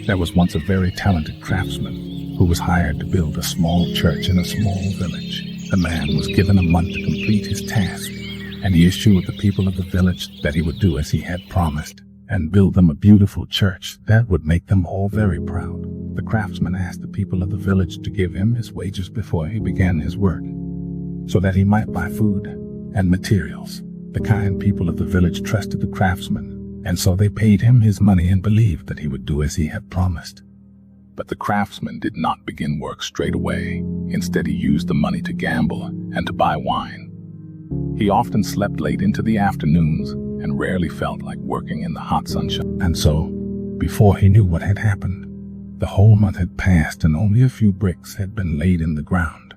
There was once a very talented craftsman who was hired to build a small church in a small village. The man was given a month to complete his task, and he assured the people of the village that he would do as he had promised and build them a beautiful church that would make them all very proud. The craftsman asked the people of the village to give him his wages before he began his work, so that he might buy food and materials. The kind people of the village trusted the craftsman, and so they paid him his money and believed that he would do as he had promised. But the craftsman did not begin work straight away. Instead, he used the money to gamble and to buy wine. He often slept late into the afternoons and rarely felt like working in the hot sunshine. And so, before he knew what had happened, the whole month had passed and only a few bricks had been laid in the ground.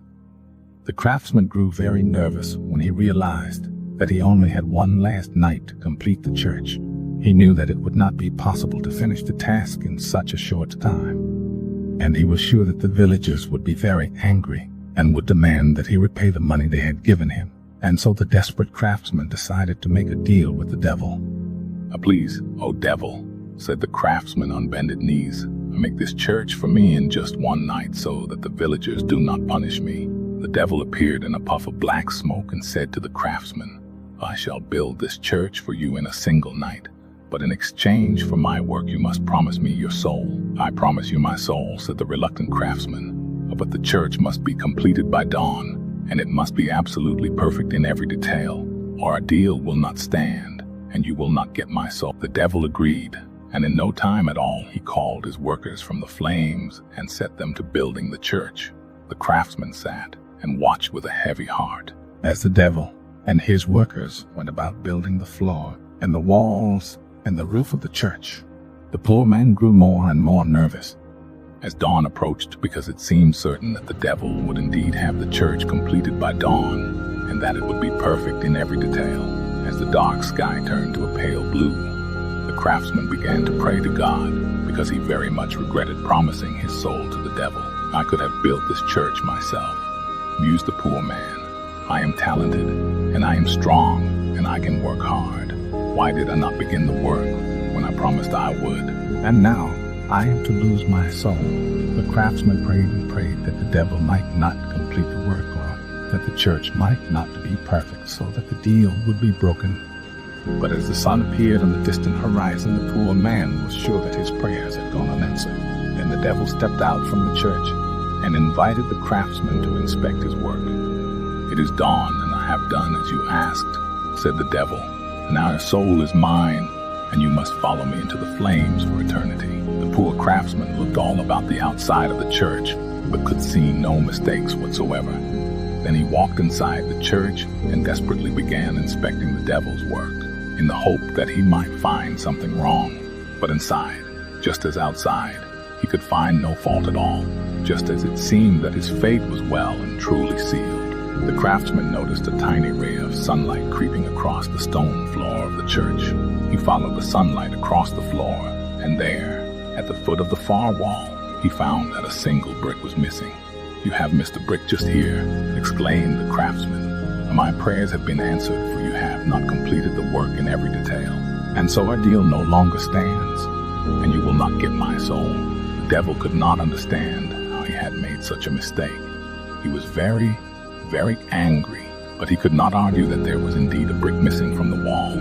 The craftsman grew very nervous when he realized that he only had one last night to complete the church. He knew that it would not be possible to finish the task in such a short time, and he was sure that the villagers would be very angry and would demand that he repay the money they had given him. And so the desperate craftsman decided to make a deal with the devil. "Please, oh devil," said the craftsman on bended knees, "make this church for me in just one night so that the villagers do not punish me." The devil appeared in a puff of black smoke and said to the craftsman, "I shall build this church for you in a single night. But in exchange for my work, you must promise me your soul." "I promise you my soul," said the reluctant craftsman, "but the church must be completed by dawn, and it must be absolutely perfect in every detail, or our deal will not stand, and you will not get my soul." The devil agreed, and in no time at all he called his workers from the flames and set them to building the church. The craftsman sat and watched with a heavy heart as the devil and his workers went about building the floor and the walls and the roof of the church. The poor man grew more and more nervous as dawn approached, because it seemed certain that the devil would indeed have the church completed by dawn, and that it would be perfect in every detail. As the dark sky turned to a pale blue, the craftsman began to pray to God, because he very much regretted promising his soul to the devil. "I could have built this church myself," mused the poor man. "I am talented, and I am strong, and I can work hard. Why did I not begin the work when I promised I would? And now I am to lose my soul." The craftsman prayed and prayed that the devil might not complete the work, or that the church might not be perfect, so that the deal would be broken. But as the sun appeared on the distant horizon, the poor man was sure that his prayers had gone unanswered. Then the devil stepped out from the church and invited the craftsman to inspect his work. "It is dawn, and I have done as you asked," said the devil. "Now your soul is mine, and you must follow me into the flames for eternity." The poor craftsman looked all about the outside of the church, but could see no mistakes whatsoever. Then he walked inside the church and desperately began inspecting the devil's work, in the hope that he might find something wrong. But inside, just as outside, he could find no fault at all, just as it seemed that his fate was well and truly sealed. The craftsman noticed a tiny ray of sunlight creeping across the stone floor of the church. He followed the sunlight across the floor, and there, at the foot of the far wall, he found that a single brick was missing. "You have missed a brick just here," exclaimed the craftsman. "My prayers have been answered, for you have not completed the work in every detail. And so our deal no longer stands, and you will not get my soul." The devil could not understand how he had made such a mistake. He was very angry, but he could not argue that there was indeed a brick missing from the wall.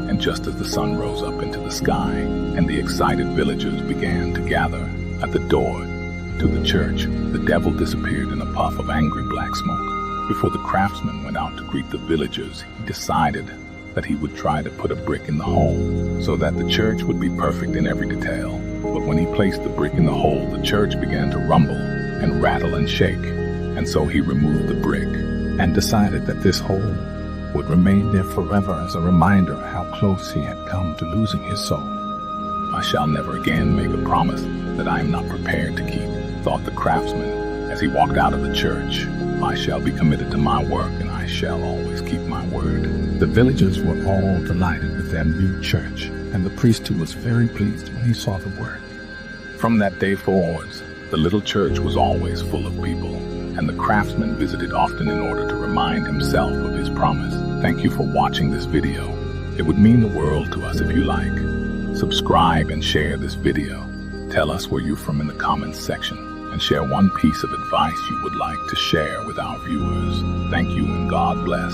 And just as the sun rose up into the sky and the excited villagers began to gather at the door to the church, the devil disappeared in a puff of angry black smoke. Before the craftsman went out to greet the villagers, he decided that he would try to put a brick in the hole so that the church would be perfect in every detail. But when he placed the brick in the hole, the church began to rumble and rattle and shake. And so he removed the brick and decided that this hole would remain there forever as a reminder of how close he had come to losing his soul. "I shall never again make a promise that I am not prepared to keep," thought the craftsman as he walked out of the church. "I shall be committed to my work, and I shall always keep my word." The villagers were all delighted with their new church, and the priest too was very pleased when he saw the work. From that day forwards, the little church was always full of people, and the craftsman visited often in order to remind himself of his promise. Thank you for watching this video. It would mean the world to us if you like, subscribe and share this video. Tell us where you're from in the comments section and share one piece of advice you would like to share with our viewers. Thank you and God bless.